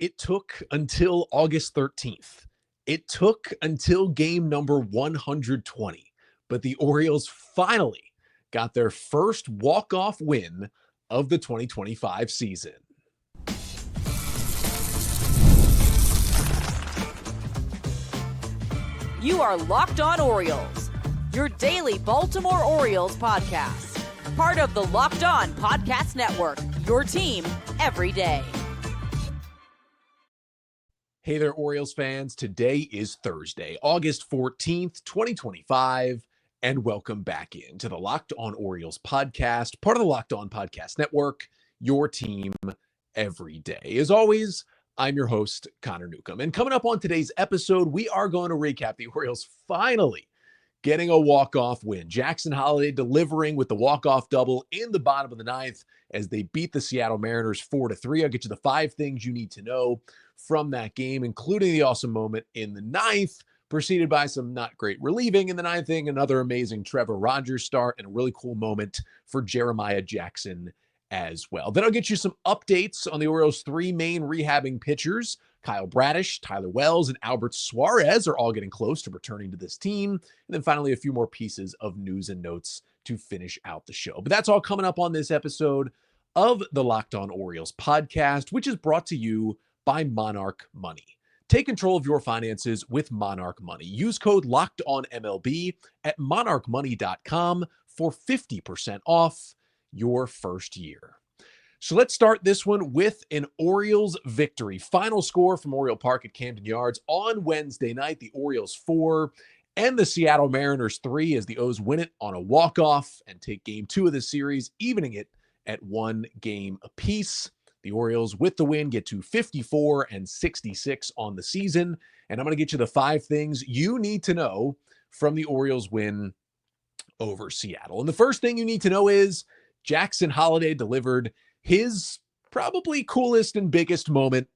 It took until August 13th. It took until game number 120, but the Orioles finally got their first walk-off win of the 2025 season. You are Locked On Orioles, your daily Baltimore Orioles podcast. Part of the Locked On Podcast Network, your team every day. Hey there, Orioles fans. Today is Thursday, August 14th, 2025, and welcome back into the Locked On Orioles podcast, part of the Locked On Podcast Network, your team every day. As always, I'm your host, Connor Newcomb. And coming up on today's episode, we are going to recap the Orioles finally getting a walk-off win. Jackson Holliday delivering with the walk-off double in the bottom of the ninth as they beat the Seattle Mariners 4-3. I'll get you the 5 things you need to know from that game, including the awesome moment in the ninth, preceded by some not great relieving in the ninth inning, another amazing Trevor Rogers start, and a really cool moment for Jeremiah Jackson as well. Then I'll get you some updates on the Orioles' 3 main rehabbing pitchers. Kyle Bradish, Tyler Wells, and Albert Suarez are all getting close to returning to this team. And then finally, a few more pieces of news and notes to finish out the show. But that's all coming up on this episode of the Locked On Orioles podcast, which is brought to you by Monarch Money. Take control of your finances with Monarch Money. Use code LOCKEDONMLB at monarchmoney.com for 50% off your first year. So let's start this one with an Orioles victory. Final score from Oriole Park at Camden Yards on Wednesday night, the Orioles 4 and the Seattle Mariners 3 as the O's win it on a walk-off and take game 2 of the series, evening it at 1 game apiece. The Orioles with the win get to 54 and 66 on the season. And I'm going to get you the 5 things you need to know from the Orioles win over Seattle. And the first thing you need to know is Jackson Holliday delivered his probably coolest and biggest moment,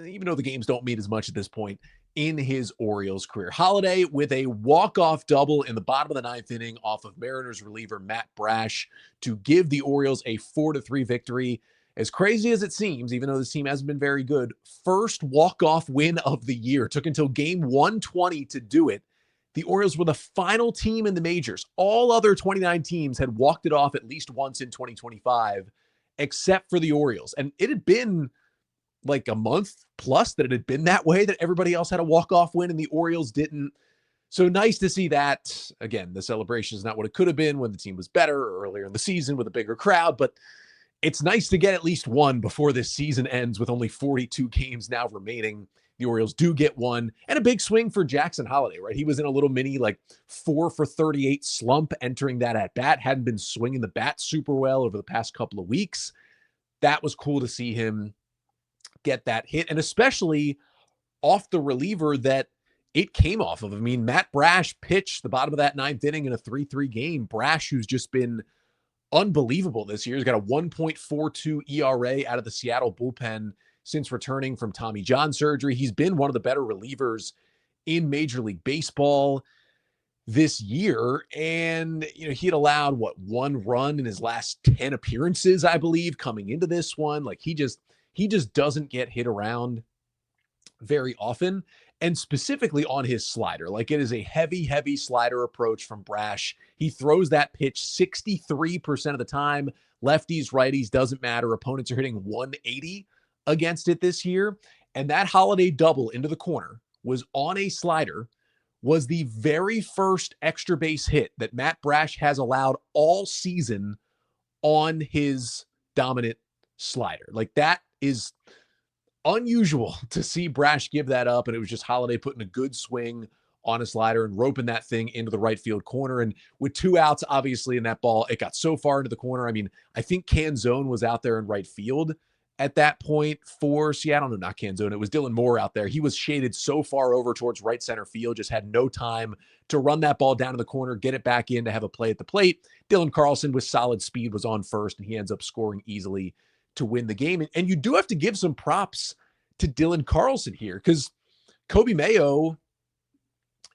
even though the games don't mean as much at this point, in his Orioles career. Holliday with a walk-off double in the bottom of the ninth inning off of Mariners reliever Matt Brash to give the Orioles a 4-3 victory. As crazy as it seems, even though this team hasn't been very good, first walk-off win of the year. It took until game 120 to do it. The Orioles were the final team in the majors. All other 29 teams had walked it off at least once in 2025, except for the Orioles. And it had been like a month plus that it had been that way, that everybody else had a walk-off win and the Orioles didn't. So nice to see that. Again, the celebration is not what it could have been when the team was better earlier in the season with a bigger crowd, but it's nice to get at least one before this season ends with only 42 games now remaining. The Orioles do get one, and a big swing for Jackson Holliday, right? He was in a little mini 4 for 38 slump entering that at bat, hadn't been swinging the bat super well over the past couple of weeks. That was cool to see him get that hit, and especially off the reliever that it came off of. I mean, Matt Brash pitched the bottom of that ninth inning in a 3-3 game. Brash, who's just been unbelievable this year, he's got a 1.42 ERA out of the Seattle bullpen since returning from Tommy John surgery. He's been one of the better relievers in Major League Baseball this year. And, he had allowed, 1 run in his last 10 appearances, I believe, coming into this one. He just doesn't get hit around very often, and specifically on his slider. It is a heavy slider approach from Brash. He throws that pitch 63% of the time. Lefties, righties, doesn't matter. Opponents are hitting 180 against it this year. And that Holliday double into the corner was on a slider, was the very first extra base hit that Matt Brash has allowed all season on his dominant slider. That is unusual to see Brash give that up. And it was just Holliday putting a good swing on a slider and roping that thing into the right field corner. And with 2 outs, obviously, in that ball, it got so far into the corner. I mean, I think Canzone was out there in right field at that point for Seattle. No, not Canzone. It was Dylan Moore out there. He was shaded so far over towards right center field, just had no time to run that ball down in the corner, get it back in to have a play at the plate. Dylan Carlson with solid speed was on first, and he ends up scoring easily to win the game. And you do have to give some props to Dylan Carlson here, because Kobe Mayo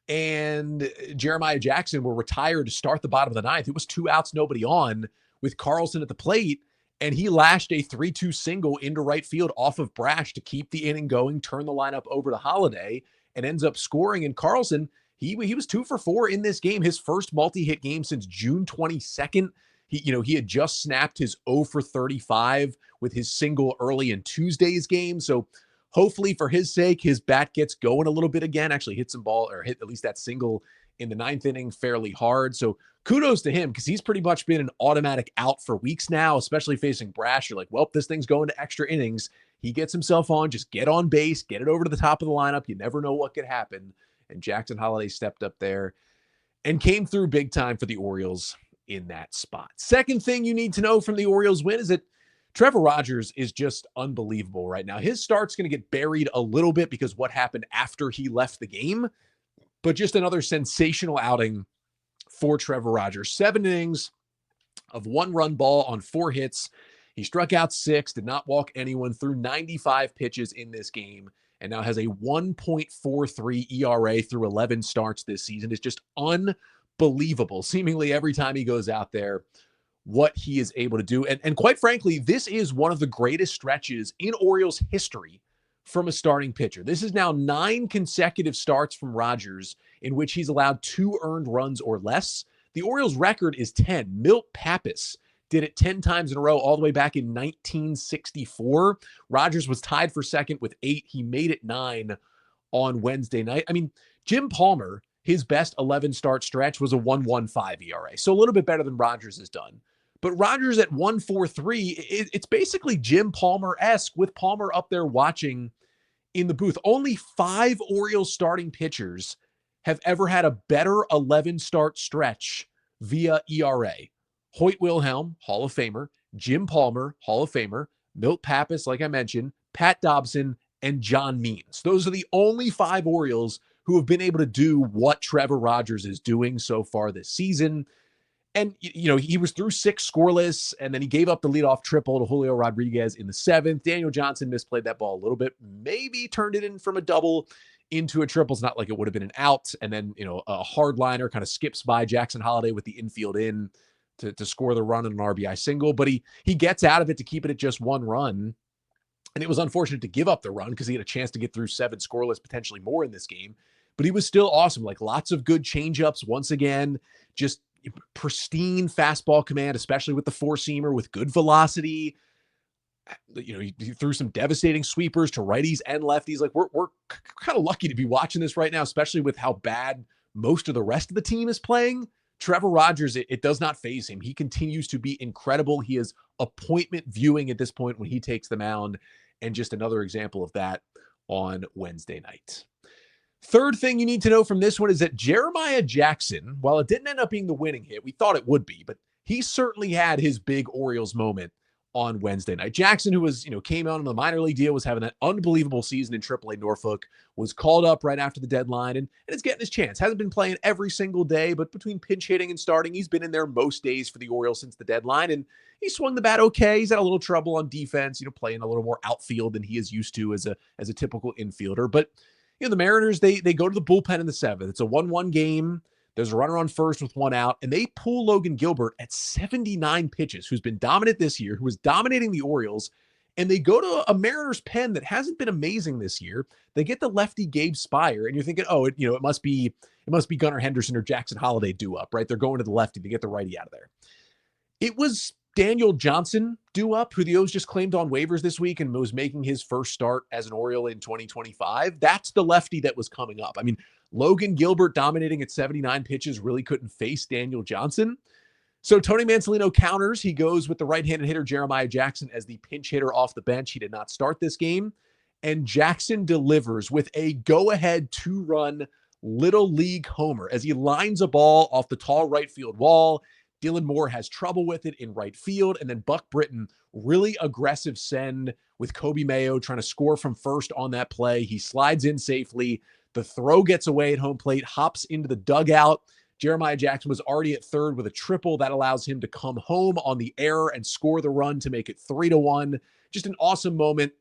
and Jeremiah Jackson were retired to start the bottom of the ninth. It was 2 outs, nobody on, with Carlson at the plate. and he lashed a 3-2 single into right field off of Brash to keep the inning going, turn the lineup over to Holliday, and ends up scoring. And Carlson, he was 2 for 4 in this game, his first multi-hit game since June 22nd. He had just snapped his 0 for 35 with his single early in Tuesday's game. So hopefully for his sake, his bat gets going a little bit again, actually hit some ball or hit at least that single in the 9th inning fairly hard. So kudos to him because he's pretty much been an automatic out for weeks now, especially facing Brash. You're like, well, this thing's going to extra innings. He gets himself on, just get on base, get it over to the top of the lineup. You never know what could happen. And Jackson Holliday stepped up there and came through big time for the Orioles in that spot. Second thing you need to know from the Orioles win is that Trevor Rogers is just unbelievable right now. His start's going to get buried a little bit because what happened after he left the game, but just another sensational outing for Trevor Rogers. 7 innings of 1-run ball on 4 hits. He struck out 6, did not walk anyone, threw 95 pitches in this game, and now has a 1.43 ERA through 11 starts this season. It's just unbelievable. Seemingly every time he goes out there, what he is able to do. And quite frankly, this is one of the greatest stretches in Orioles history from a starting pitcher. This is now 9 consecutive starts from Rogers in which he's allowed 2 earned runs or less. The Orioles record is 10. Milt Pappas did it 10 times in a row all the way back in 1964. Rogers was tied for second with 8. He made it 9 on Wednesday night. I mean, Jim Palmer, his best 11 start stretch was a 1.15 ERA. So a little bit better than Rogers has done. But Rogers at 1.43, it's basically Jim Palmer-esque with Palmer up there watching in the booth. Only 5 Orioles starting pitchers have ever had a better 11 start stretch via ERA. Hoyt Wilhelm, Hall of Famer, Jim Palmer, Hall of Famer, Milt Pappas, like I mentioned, Pat Dobson, and John Means. Those are the only 5 Orioles who have been able to do what Trevor Rogers is doing so far this season. And, he was through 6 scoreless, and then he gave up the leadoff triple to Julio Rodriguez in the 7th. Daniel Johnson misplayed that ball a little bit, maybe turned it in from a double into a triple. It's not like it would have been an out. And then, a hardliner kind of skips by Jackson Holliday with the infield in to score the run on an RBI single. But he gets out of it to keep it at just 1 run. And it was unfortunate to give up the run because he had a chance to get through 7 scoreless, potentially more in this game. But he was still awesome. Like lots of good changeups once again, just pristine fastball command, especially with the 4-seamer with good velocity. He threw some devastating sweepers to righties and lefties. Like we're kind of lucky to be watching this right now, especially with how bad most of the rest of the team is playing. Trevor Rogers, it does not faze him. He continues to be incredible. He is appointment viewing at this point when he takes the mound, and just another example of that on Wednesday night. Third thing you need to know from this one is that Jeremiah Jackson, while it didn't end up being the winning hit, we thought it would be, but he certainly had his big Orioles moment on Wednesday night. Jackson, who was, came out on the minor league deal, was having an unbelievable season in AAA Norfolk, was called up right after the deadline, and is getting his chance. Hasn't been playing every single day, but between pinch hitting and starting, he's been in there most days for the Orioles since the deadline, and he swung the bat okay. He's had a little trouble on defense, playing a little more outfield than he is used to as a typical infielder, but the Mariners, they go to the bullpen in the 7th. It's a 1-1 game. There's a runner on first with 1 out, and they pull Logan Gilbert at 79 pitches, who's been dominant this year, who was dominating the Orioles, and they go to a Mariners pen that hasn't been amazing this year. They get the lefty Gabe Spire, and you're thinking, it must be Gunnar Henderson or Jackson Holliday due up, right? They're going to the lefty to get the righty out of there. It was Daniel Johnson due up, who the O's just claimed on waivers this week and was making his first start as an Oriole in 2025. That's the lefty that was coming up. I mean, Logan Gilbert dominating at 79 pitches really couldn't face Daniel Johnson. So Tony Mansolino counters. He goes with the right-handed hitter Jeremiah Jackson as the pinch hitter off the bench. He did not start this game. And Jackson delivers with a go-ahead 2-run little league homer as he lines a ball off the tall right field wall. Dylan Moore has trouble with it in right field. And then Buck Britton, really aggressive send with Kobe Mayo trying to score from first on that play. He slides in safely. The throw gets away at home plate, hops into the dugout. Jeremiah Jackson was already at third with a triple. That allows him to come home on the error and score the run to make it 3-1. Just an awesome moment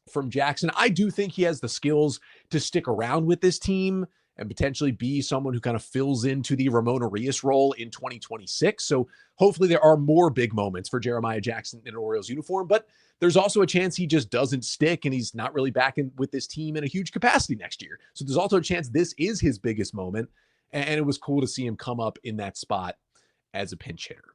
from Jackson. I do think he has the skills to stick around with this team and potentially be someone who kind of fills into the Ramon Arias role in 2026. So hopefully there are more big moments for Jeremiah Jackson in an Orioles uniform, but there's also a chance he just doesn't stick and he's not really back in with this team in a huge capacity next year. So there's also a chance this is his biggest moment. And it was cool to see him come up in that spot as a pinch hitter.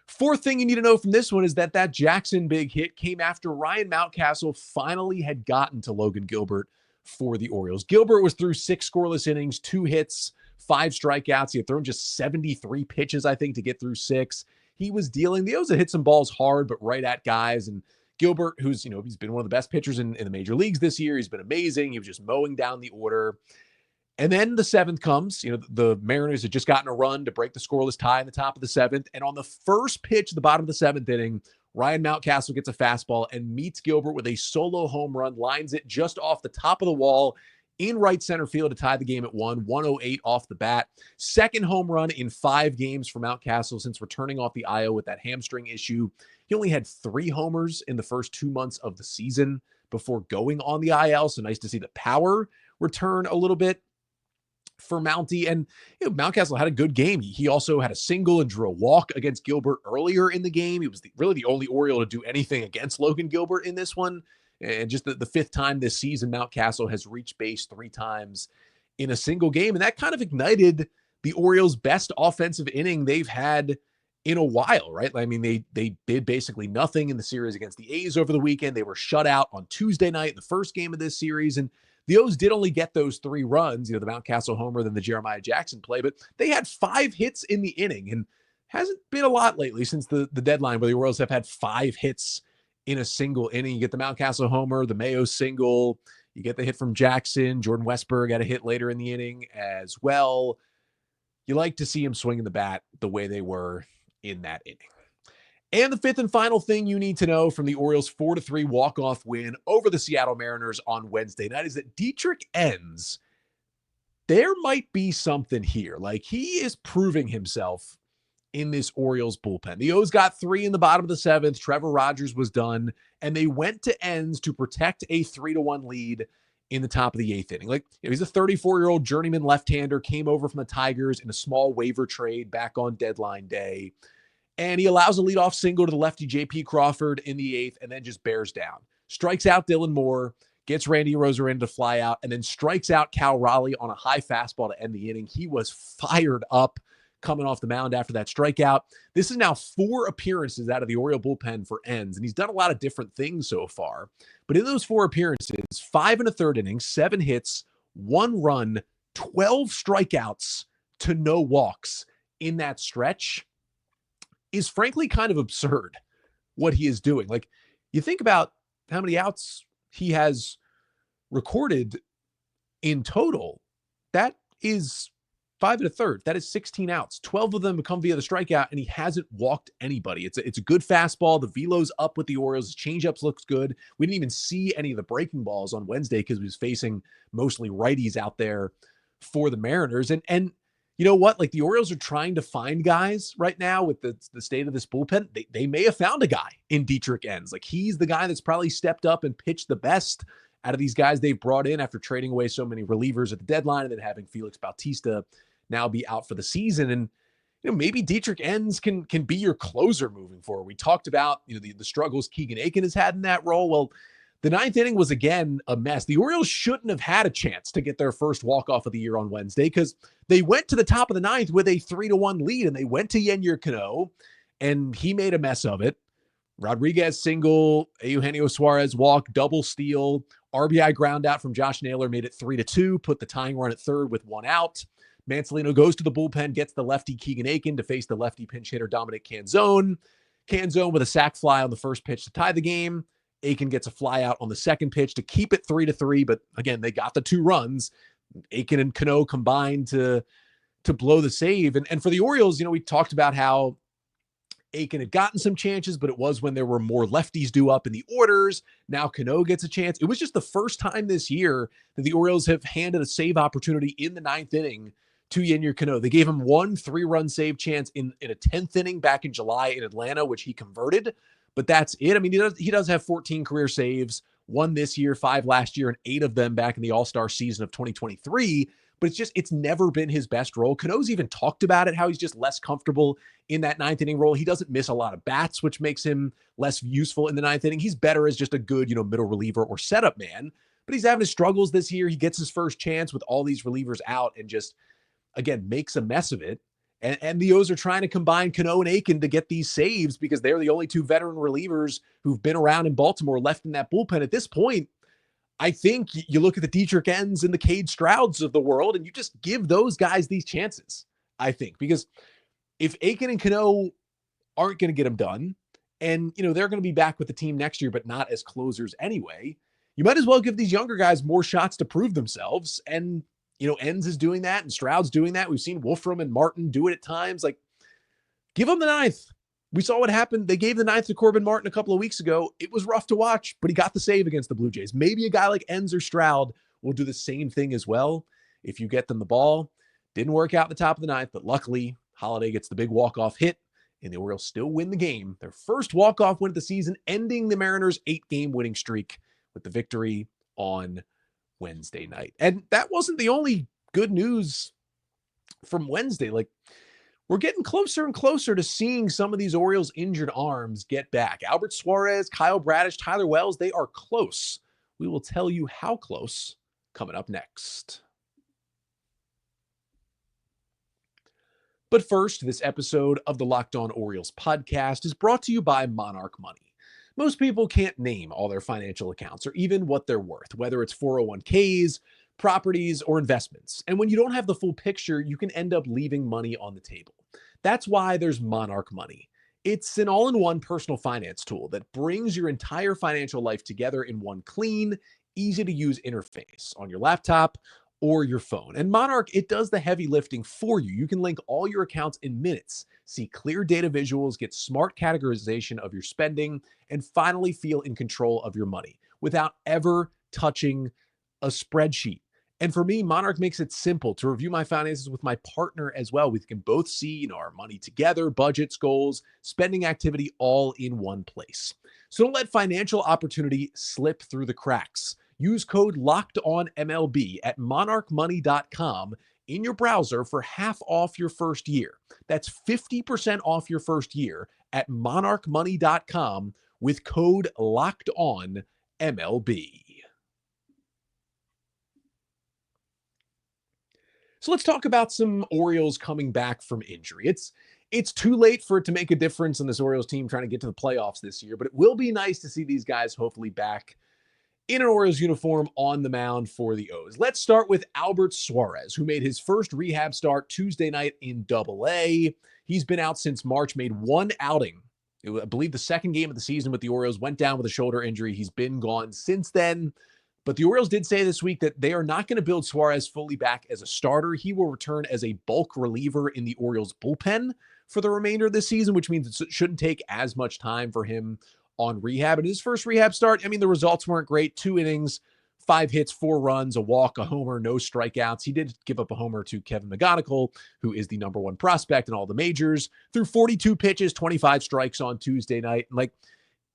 Fourth thing you need to know from this one is that Jackson big hit came after Ryan Mountcastle finally had gotten to Logan Gilbert for the Orioles. Gilbert was through 6 scoreless innings, 2 hits, 5 strikeouts. He had thrown just 73 pitches, I think, to get through 6. He was dealing. The O's had hit some balls hard, but right at guys. And Gilbert, who's, he's been one of the best pitchers in the major leagues this year. He's been amazing. He was just mowing down the order. And then the 7th comes. The Mariners had just gotten a run to break the scoreless tie in the top of the 7th. And on the first pitch at the bottom of the 7th inning, Ryan Mountcastle gets a fastball and meets Gilbert with a solo home run, lines it just off the top of the wall in right center field to tie the game at 108 off the bat. Second home run in 5 games for Mountcastle since returning off the IL with that hamstring issue. He only had 3 homers in the first 2 months of the season before going on the IL. So nice to see the power return a little bit for Mountie. And Mountcastle had a good game. He also had a single and drew a walk against Gilbert earlier in the game. He was really the only Oriole to do anything against Logan Gilbert in this one. And just the 5th time this season, Mountcastle has reached base 3 times in a single game. And that kind of ignited the Orioles' best offensive inning they've had in a while, right? I mean, they did basically nothing in the series against the A's over the weekend. They were shut out on Tuesday night, the first game of this series. And the O's did only get those 3 runs, the Mountcastle homer, then the Jeremiah Jackson play, but they had 5 hits in the inning, and hasn't been a lot lately since the deadline where the Orioles have had 5 hits in a single inning. You get the Mountcastle homer, the Mayo single, you get the hit from Jackson. Jordan Westberg got a hit later in the inning as well. You like to see him swinging the bat the way they were in that inning. And the 5th and final thing you need to know from the Orioles' 4-3 walk-off win over the Seattle Mariners on Wednesday night is that Dietrich Enns, there might be something here. Like, he is proving himself in this Orioles bullpen. The O's got 3 in the bottom of the 7th. Trevor Rogers was done, and they went to Enns to protect a 3-1 lead in the top of the 8th inning. He's a 34-year-old journeyman left-hander, came over from the Tigers in a small waiver trade back on deadline day. And he allows a leadoff single to the lefty J.P. Crawford in the 8th and then just bears down. Strikes out Dylan Moore, gets Randy Arozarena to fly out, and then strikes out Cal Raleigh on a high fastball to end the inning. He was fired up coming off the mound after that strikeout. This is now 4 appearances out of the Oriole bullpen for Enns, and he's done a lot of different things so far. But in those 4 appearances, 5 1/3 innings, 7 hits, 1 run, 12 strikeouts to no walks in that stretch is frankly kind of absurd what he is doing. Like, you think about how many outs he has recorded in total. That is 5 1/3. That is 16 outs. 12 of them come via the strikeout, and he hasn't walked anybody. It's a good fastball. The velo's up with the Orioles. His changeups looks good. We didn't even see any of the breaking balls on Wednesday because he was facing mostly righties out there for the Mariners. And you know what? Like, the Orioles are trying to find guys right now with the state of this bullpen. They may have found a guy in Dietrich Enns. Like, he's the guy that's probably stepped up and pitched the best out of these guys they've brought in after trading away so many relievers at the deadline and then having Felix Bautista now be out for the season. And maybe Dietrich Enns can be your closer moving forward. We talked about the struggles Keegan Aiken has had in that role. Well, the 9th inning was, again, a mess. The Orioles shouldn't have had a chance to get their first walk-off of the year on Wednesday because they went to the top of the 9th with a 3-1 lead, and they went to Yennier Cano, and he made a mess of it. Rodriguez single, Eugenio Suarez walk, double steal, RBI ground out from Josh Naylor made it 3-2, put the tying run at 3rd with 1 out. Mancelino goes to the bullpen, gets the lefty Keegan Aiken to face the lefty pinch hitter Dominic Canzone. Canzone with a sac fly on the first pitch to tie the game. Aiken gets a fly out on the second pitch to keep it 3-3, but again, they got the 2 runs. Aiken and Cano combined to blow the save. And for the Orioles, we talked about how Aiken had gotten some chances, but it was when there were more lefties due up in the orders. Now Cano gets a chance. It was just the first time this year that the Orioles have handed a save opportunity in the 9th inning to Yennier Cano. They gave him 1 3-run save chance in a 10th inning back in July in Atlanta, which he converted. But that's it. I mean, he does have 14 career saves, 1 this year, 5 last year, and 8 of them back in the All-Star season of 2023. but it's never been his best role. Cano's even talked about it, how he's just less comfortable in that ninth inning role. He doesn't miss a lot of bats, which makes him less useful in the ninth inning. He's better as just a good, middle reliever or setup man, but he's having his struggles this year. He gets his first chance with all these relievers out and just, again, makes a mess of it. And the O's are trying to combine Cano and Aiken to get these saves because they're the only two veteran relievers who've been around in Baltimore left in that bullpen. At this point, I think you look at the Dietrich Enns and the Cade Strouds of the world, and you just give those guys these chances, I think, because if Aiken and Cano aren't going to get them done, and, they're going to be back with the team next year, but not as closers anyway, you might as well give these younger guys more shots to prove themselves. And Enns is doing that and Stroud's doing that. We've seen Wolfram and Martin do it at times. Like, give them the ninth. We saw what happened. They gave the ninth to Corbin Martin a couple of weeks ago. It was rough to watch, but he got the save against the Blue Jays. Maybe a guy like Enns or Stroud will do the same thing as well if you get them the ball. Didn't work out at the top of the ninth, but luckily Holliday gets the big walk-off hit, and the Orioles still win the game. Their first walk-off win of the season, ending the Mariners' 8-game winning streak with the victory on Wednesday night. And that wasn't the only good news from Wednesday. Like, we're getting closer and closer to seeing some of these Orioles injured arms get back. Albert Suarez, Kyle Bradish, Tyler Wells, they are close. We will tell you how close coming up next. But first, this episode of the Locked On Orioles podcast is brought to you by Monarch Money. Most people can't name all their financial accounts or even what they're worth, whether it's 401ks, properties, or investments. And when you don't have the full picture, you can end up leaving money on the table. That's why there's Monarch Money. It's an all-in-one personal finance tool that brings your entire financial life together in one clean, easy-to-use interface on your laptop or your phone. And Monarch, it does the heavy lifting for you. You can link all your accounts in minutes, see clear data visuals, get smart categorization of your spending, and finally feel in control of your money without ever touching a spreadsheet. And for me, Monarch makes it simple to review my finances with my partner as well. We can both see, our money together, budgets, goals, spending activity, all in one place. So don't let financial opportunity slip through the cracks. Use code LOCKEDONMLB at monarchmoney.com in your browser for half off your first year. That's 50% off your first year at monarchmoney.com with code LOCKEDONMLB. So let's talk about some Orioles coming back from injury. It's too late for it to make a difference in this Orioles team trying to get to the playoffs this year, but it will be nice to see these guys hopefully back in an Orioles uniform on the mound for the O's. Let's start with Albert Suarez, who made his first rehab start Tuesday night in Double-A. He's been out since March, made one outing. I believe the second game of the season with the Orioles, went down with a shoulder injury. He's been gone since then. But the Orioles did say this week that they are not going to build Suarez fully back as a starter. He will return as a bulk reliever in the Orioles bullpen for the remainder of the season, which means it shouldn't take as much time for him on rehab. In his first rehab start, the results weren't great. 2 innings, 5 hits, 4 runs, a walk, a homer, no strikeouts. He did give up a homer to Kevin McGonigal, who is the number 1 prospect in all the majors, threw 42 pitches, 25 strikes on Tuesday night.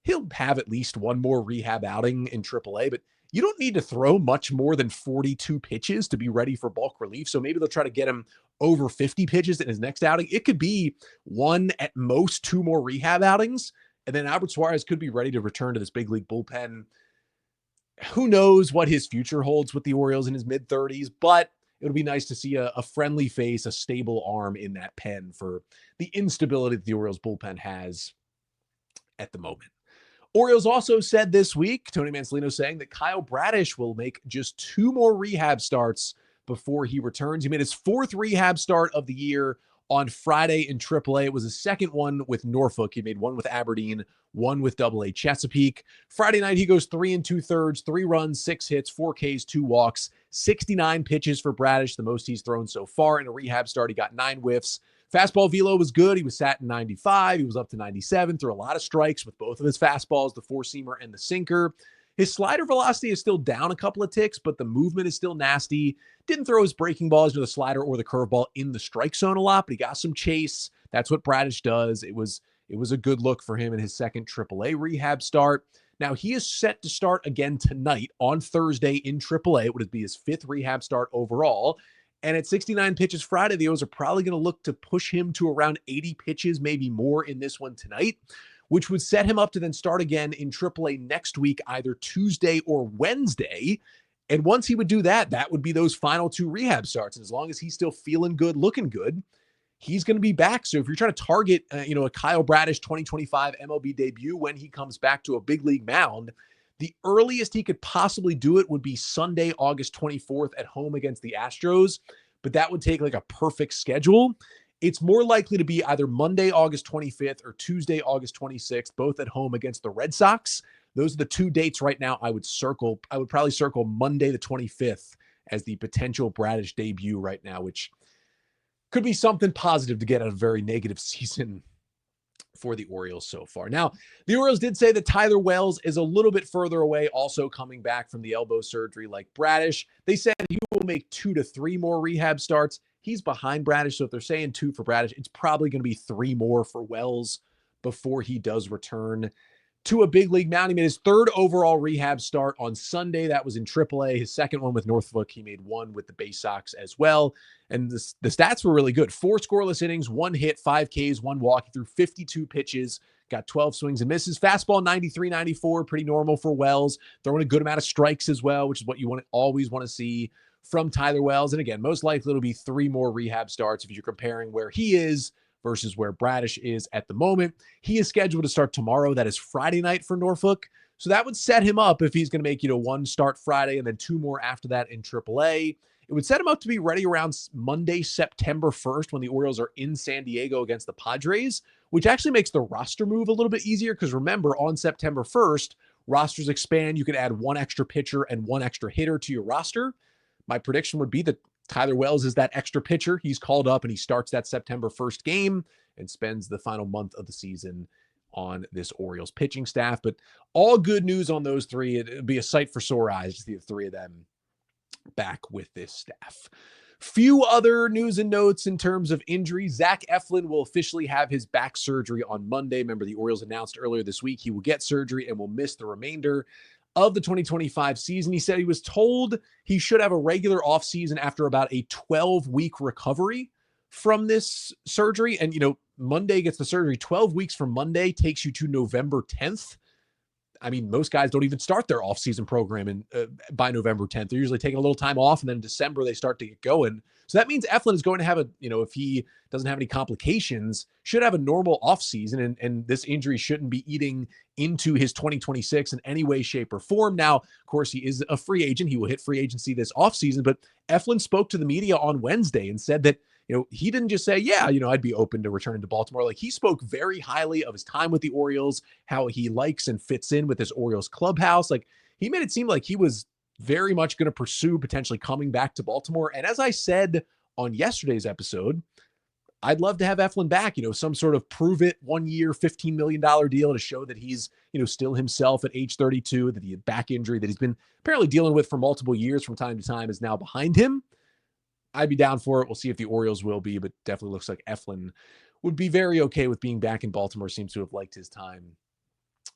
He'll have at least one more rehab outing in AAA, but you don't need to throw much more than 42 pitches to be ready for bulk relief. So maybe they'll try to get him over 50 pitches in his next outing. It could be 1 at most 2 more rehab outings. And then Albert Suarez could be ready to return to this big league bullpen. Who knows what his future holds with the Orioles in his mid-30s, but it'll be nice to see a friendly face, a stable arm in that pen for the instability that the Orioles bullpen has at the moment. Orioles also said this week, Tony Mansolino saying that Kyle Bradish will make just 2 more rehab starts before he returns. He made his 4th rehab start of the year on Friday in AAA. It was his 2nd one with Norfolk. He made 1 with Aberdeen, 1 with AA Chesapeake. Friday night, he goes 3 2/3, 3 runs, 6 hits, 4 Ks, 2 walks, 69 pitches for Bradish, the most he's thrown so far in a rehab start. He got 9 whiffs. Fastball velo was good. He was sat in 95. He was up to 97, threw a lot of strikes with both of his fastballs, the 4-seamer and the sinker. His slider velocity is still down a couple of ticks, but the movement is still nasty. Didn't throw his breaking balls to the slider or the curveball in the strike zone a lot, but he got some chase. That's what Bradish does. It was a good look for him in his 2nd AAA rehab start. Now, he is set to start again tonight on Thursday in AAA. It would be his 5th rehab start overall. And at 69 pitches Friday, the O's are probably going to look to push him to around 80 pitches, maybe more in this one tonight, which would set him up to then start again in AAA next week, either Tuesday or Wednesday. And once he would do that, that would be those final 2 rehab starts. And as long as he's still feeling good, looking good, he's going to be back. So if you're trying to target, a Kyle Bradish 2025 MLB debut when he comes back to a big league mound, the earliest he could possibly do it would be Sunday, August 24th at home against the Astros, but that would take like a perfect schedule. It's more likely to be either Monday, August 25th or Tuesday, August 26th, both at home against the Red Sox. Those are the 2 dates right now I would circle. I would probably circle Monday the 25th as the potential Bradish debut right now, which could be something positive to get out of a very negative season for the Orioles so far. Now, the Orioles did say that Tyler Wells is a little bit further away, also coming back from the elbow surgery like Bradish. They said he will make 2 to 3 more rehab starts. He's behind Bradish, so if they're saying 2 for Bradish, it's probably going to be 3 more for Wells before he does return to a big league mound. He made his 3rd overall rehab start on Sunday. That was in AAA. His 2nd one with Norfolk. He made 1 with the Bay Sox as well. And the stats were really good. 4 scoreless innings, 1 hit, 5 Ks, 1 walk. He threw 52 pitches, got 12 swings and misses. Fastball 93, 94, pretty normal for Wells. Throwing a good amount of strikes as well, which is what you always want to see from Tyler Wells. And again, most likely it'll be 3 more rehab starts if you're comparing where he is versus where Bradish is at the moment. He is scheduled to start tomorrow. That is Friday night for Norfolk. So that would set him up if he's going to make, 1 start Friday and then 2 more after that in AAA. It would set him up to be ready around Monday, September 1st when the Orioles are in San Diego against the Padres, which actually makes the roster move a little bit easier because remember, on September 1st, rosters expand. You can add 1 extra pitcher and 1 extra hitter to your roster. My prediction would be that Tyler Wells is that extra pitcher. He's called up and he starts that September 1st game and spends the final month of the season on this Orioles pitching staff. But all good news on those 3. It'd be a sight for sore eyes to see the 3 of them back with this staff. Few other news and notes in terms of injuries. Zack Efflin will officially have his back surgery on Monday. Remember, the Orioles announced earlier this week he will get surgery and will miss the remainder of the 2025 season. He said he was told he should have a regular offseason after about a 12-week recovery from this surgery. And, Monday gets the surgery. 12 weeks from Monday takes you to November 10th. I mean, most guys don't even start their offseason program by November 10th. They're usually taking a little time off, and then in December they start to get going. So that means Efflin is going to have if he doesn't have any complications, should have a normal offseason, and this injury shouldn't be eating into his 2026 in any way, shape, or form. Now, of course, he is a free agent. He will hit free agency this offseason, but Efflin spoke to the media on Wednesday and said that he didn't just say, I'd be open to returning to Baltimore. Like, he spoke very highly of his time with the Orioles, how he likes and fits in with this Orioles clubhouse. Like, he made it seem like he was very much going to pursue potentially coming back to Baltimore. And as I said on yesterday's episode, I'd love to have Efflin back, some sort of prove it 1 year, $15 million deal to show that he's, still himself at age 32, that the back injury that he's been apparently dealing with for multiple years from time to time is now behind him. I'd be down for it. We'll see if the Orioles will be, but definitely looks like Efflin would be very okay with being back in Baltimore. Seems to have liked his time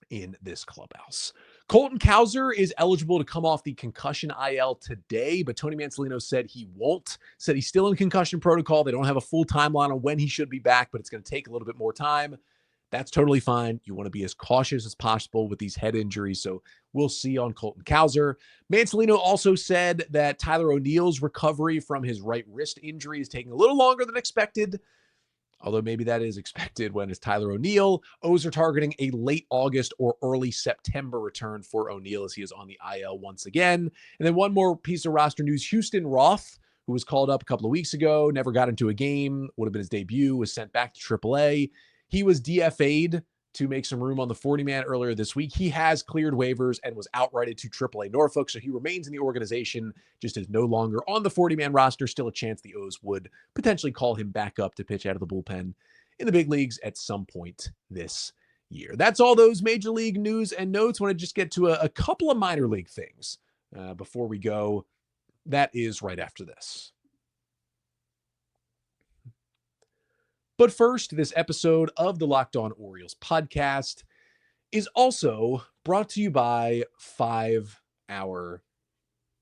in this clubhouse. Colton Cowser is eligible to come off the concussion IL today, but Tony Mansolino said he won't. Said he's still in concussion protocol. They don't have a full timeline on when he should be back, but it's going to take a little bit more time. That's totally fine. You want to be as cautious as possible with these head injuries. So we'll see on Colton Cowser. Mansolino also said that Tyler O'Neill's recovery from his right wrist injury is taking a little longer than expected. Although maybe that is expected when it's Tyler O'Neill. O's are targeting a late August or early September return for O'Neill as he is on the IL once again. And then one more piece of roster news. Houston Roth, who was called up a couple of weeks ago, never got into a game, would have been his debut, was sent back to AAA. He was DFA'd to make some room on the 40-man earlier this week. He has cleared waivers and was outrighted to AAA Norfolk, so he remains in the organization, just is no longer on the 40-man roster. Still a chance the O's would potentially call him back up to pitch out of the bullpen in the big leagues at some point this year. That's all those major league news and notes. Want to just get to a couple of minor league things before we go. That is right after this. But first, this episode of the Locked On Orioles podcast is also brought to you by 5 Hour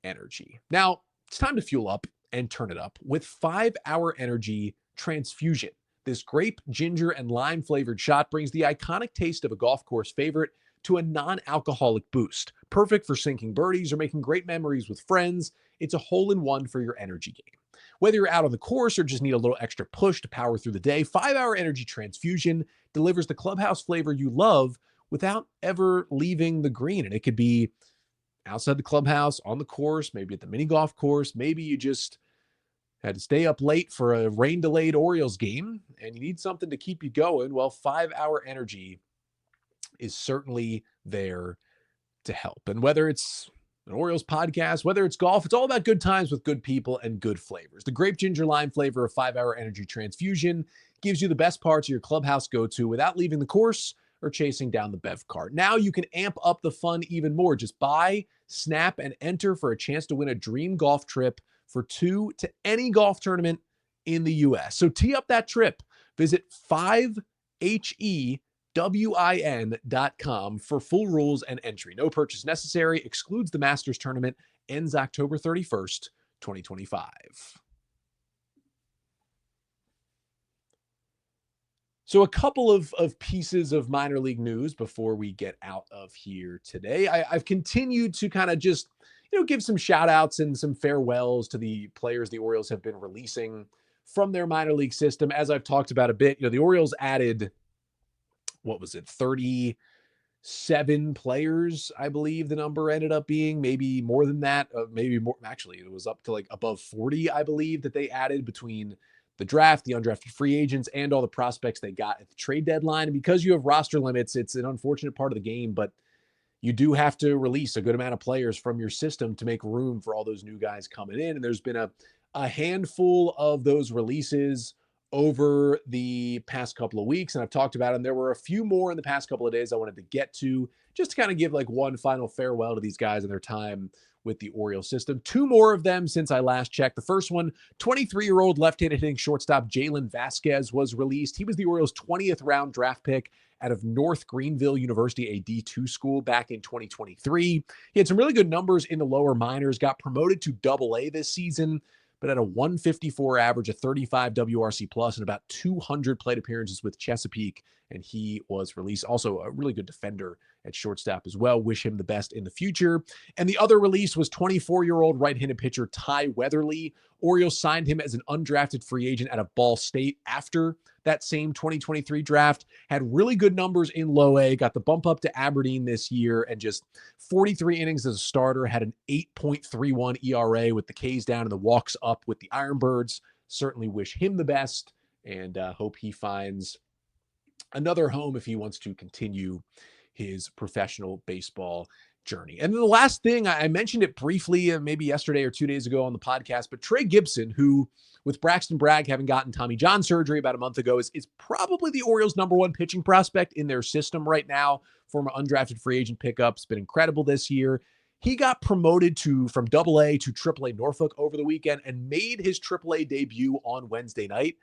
Energy. Now, it's time to fuel up, and turn it up with 5-Hour Energy Transfusion. This grape, ginger, and lime flavored shot brings the iconic taste of a golf course favorite to a non-alcoholic boost. Perfect for sinking birdies or making great memories with friends. It's a hole-in-one for your energy game. Whether you're out on the course or just need a little extra push to power through the day, 5-Hour Energy Transfusion delivers the clubhouse flavor you love without ever leaving the green. And it could be outside the clubhouse, on the course, maybe at the mini golf course. Maybe you just had to stay up late for a rain-delayed Orioles game and you need something to keep you going. Well, 5-Hour Energy is certainly there to help. And whether it's an Orioles podcast, whether it's golf, it's all about good times with good people and good flavors. The grape ginger lime flavor of 5-Hour Energy Transfusion gives you the best parts of your clubhouse go-to without leaving the course or chasing down the bev cart. Now you can amp up the fun even more. Just buy, snap, and enter for a chance to win a dream golf trip for 2 to any golf tournament in the U.S. So tee up that trip. Visit 5hewin.com for full rules and entry. No purchase necessary. Excludes the Masters tournament. Ends October 31st, 2025. So a couple of pieces of minor league news before we get out of here today. I've continued to kind of just, give some shout outs and some farewells to the players the Orioles have been releasing from their minor league system. As I've talked about a bit, the Orioles added, 37 players, I believe the number ended up being, maybe more than that, maybe more. Actually, it was up to like above 40, I believe, that they added between the draft, the undrafted free agents, and all the prospects they got at the trade deadline. And because you have roster limits, it's an unfortunate part of the game, but you do have to release a good amount of players from your system to make room for all those new guys coming in. And there's been a handful of those releases over the past couple of weeks, and I've talked about them. There were a few more in the past couple of days I wanted to get to, just to kind of give like one final farewell to these guys and their time with the Orioles system. 2 more of them since I last checked. The first one, 23-year-old left-handed hitting shortstop Jalen Vasquez was released. He was the Orioles' 20th round draft pick out of North Greenville University, a D2 school, back in 2023. He had some really good numbers in the lower minors, got promoted to AA this season, but at a 154 average, a 35 WRC plus, and about 200 plate appearances with Chesapeake, and he was released. Also a really good defender at shortstop as well. Wish him the best in the future. And the other release was 24-year-old right-handed pitcher Ty Weatherly. Orioles signed him as an undrafted free agent out of Ball State after that same 2023 draft. Had really good numbers in low A, got the bump up to Aberdeen this year, and just 43 innings as a starter, had an 8.31 ERA with the K's down and the walks up with the Ironbirds. Certainly wish him the best, and hope he finds another home if he wants to continue his professional baseball journey. And then the last thing, I mentioned it briefly, maybe yesterday or 2 days ago on the podcast, but Trey Gibson, who with Braxton Bragg having gotten Tommy John surgery about a month ago, is probably the Orioles' #1 pitching prospect in their system right now. Former undrafted free agent pickup. It's been incredible this year. He got promoted from AA to AAA Norfolk over the weekend and made his AAA debut on Wednesday night.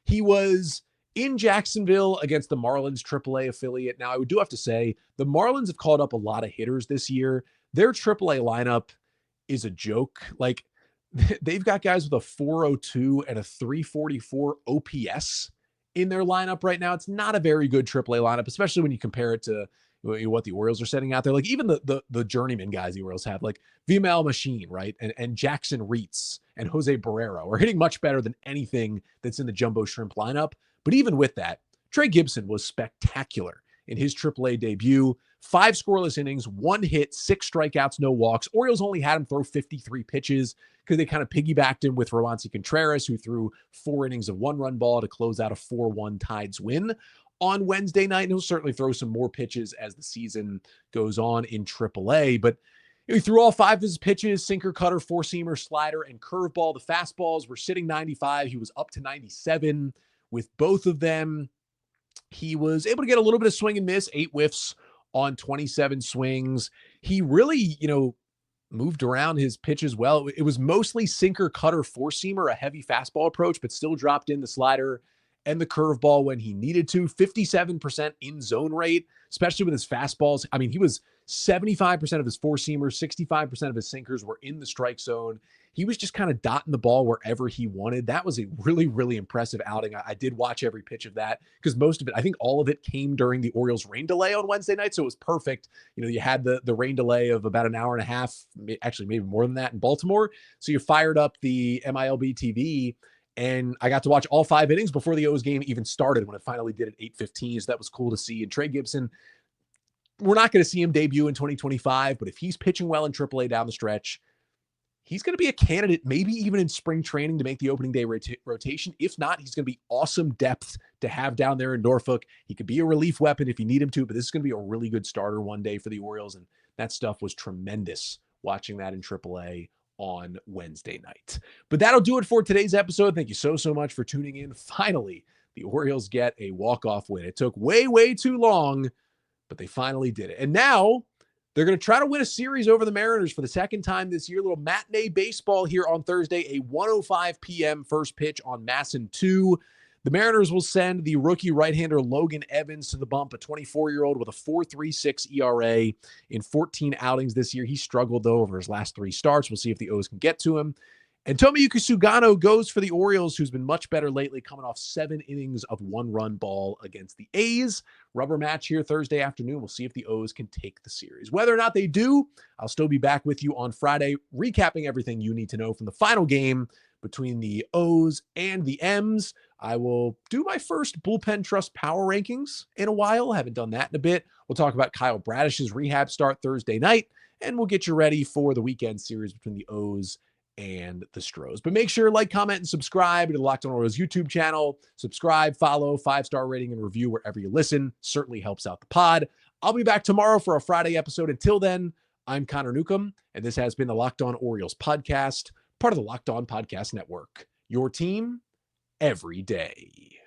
He was in Jacksonville against the Marlins AAA affiliate. Now, I do have to say, the Marlins have called up a lot of hitters this year. Their AAA lineup is a joke. Like, they've got guys with a 402 and a 344 OPS in their lineup right now. It's not a very good AAA lineup, especially when you compare it to what the Orioles are setting out there. Like, even the journeyman guys the Orioles have, like Vimal Machine, right? And Jackson Reitz and Jose Barrero are hitting much better than anything that's in the Jumbo Shrimp lineup. But even with that, Trey Gibson was spectacular in his AAA debut. 5 scoreless innings, 1 hit, 6 strikeouts, no walks. Orioles only had him throw 53 pitches because they kind of piggybacked him with Roansy Contreras, who threw 4 innings of 1-run ball to close out a 4-1 Tides win on Wednesday night. And he'll certainly throw some more pitches as the season goes on in AAA. But he threw all 5 of his pitches: sinker, cutter, 4-seamer, slider, and curveball. The fastballs were sitting 95. He was up to 97 with both of them. He was able to get a little bit of swing and miss, 8 whiffs on 27 swings. He really, moved around his pitches well. It was mostly sinker, cutter, 4-seamer, a heavy fastball approach, but still dropped in the slider and the curveball when he needed to. 57% in zone rate, especially with his fastballs. I mean, he was 75% of his four-seamers, 65% of his sinkers were in the strike zone. He was just kind of dotting the ball wherever he wanted. That was a really, really impressive outing. I did watch every pitch of that because most of it, I think all of it came during the Orioles rain delay on Wednesday night. So it was perfect. You know, you had the rain delay of about an hour and a half, actually maybe more than that in Baltimore. So you fired up the MILB TV and I got to watch all 5 innings before the O's game even started when it finally did at 8:15. So that was cool to see. And Trey Gibson, we're not going to see him debut in 2025, but if he's pitching well in AAA down the stretch, he's going to be a candidate, maybe even in spring training to make the opening day rotation. If not, he's going to be awesome depth to have down there in Norfolk. He could be a relief weapon if you need him to, but this is going to be a really good starter one day for the Orioles. And that stuff was tremendous watching that in AAA on Wednesday night. But that'll do it for today's episode. Thank you so much for tuning in. Finally, the Orioles get a walk-off win. It took way too long, but they finally did it. And now they're going to try to win a series over the Mariners for the second time this year. Little matinee baseball here on Thursday, a 1:05 p.m. first pitch on MASN 2. The Mariners will send the rookie right-hander Logan Evans to the bump, a 24-year-old with a 4.36 ERA in 14 outings this year. He struggled, though, over his last 3 starts. We'll see if the O's can get to him. And Tomoyuki Sugano goes for the Orioles, who's been much better lately, coming off 7 innings of 1-run ball against the A's. Rubber match here Thursday afternoon. We'll see if the O's can take the series. Whether or not they do, I'll still be back with you on Friday, recapping everything you need to know from the final game between the O's and the M's. I will do my first Bullpen Trust power rankings in a while. Haven't done that in a bit. We'll talk about Kyle Bradish's rehab start Thursday night, and we'll get you ready for the weekend series between the O's and the Stros. But make sure like, comment, and subscribe to the Locked On Orioles YouTube channel. Subscribe, follow, 5-star rating, and review wherever you listen. Certainly helps out the pod. I'll be back tomorrow for a Friday episode. Until then, I'm Connor Newcomb, and this has been the Locked On Orioles podcast, part of the Locked On Podcast Network. Your team every day.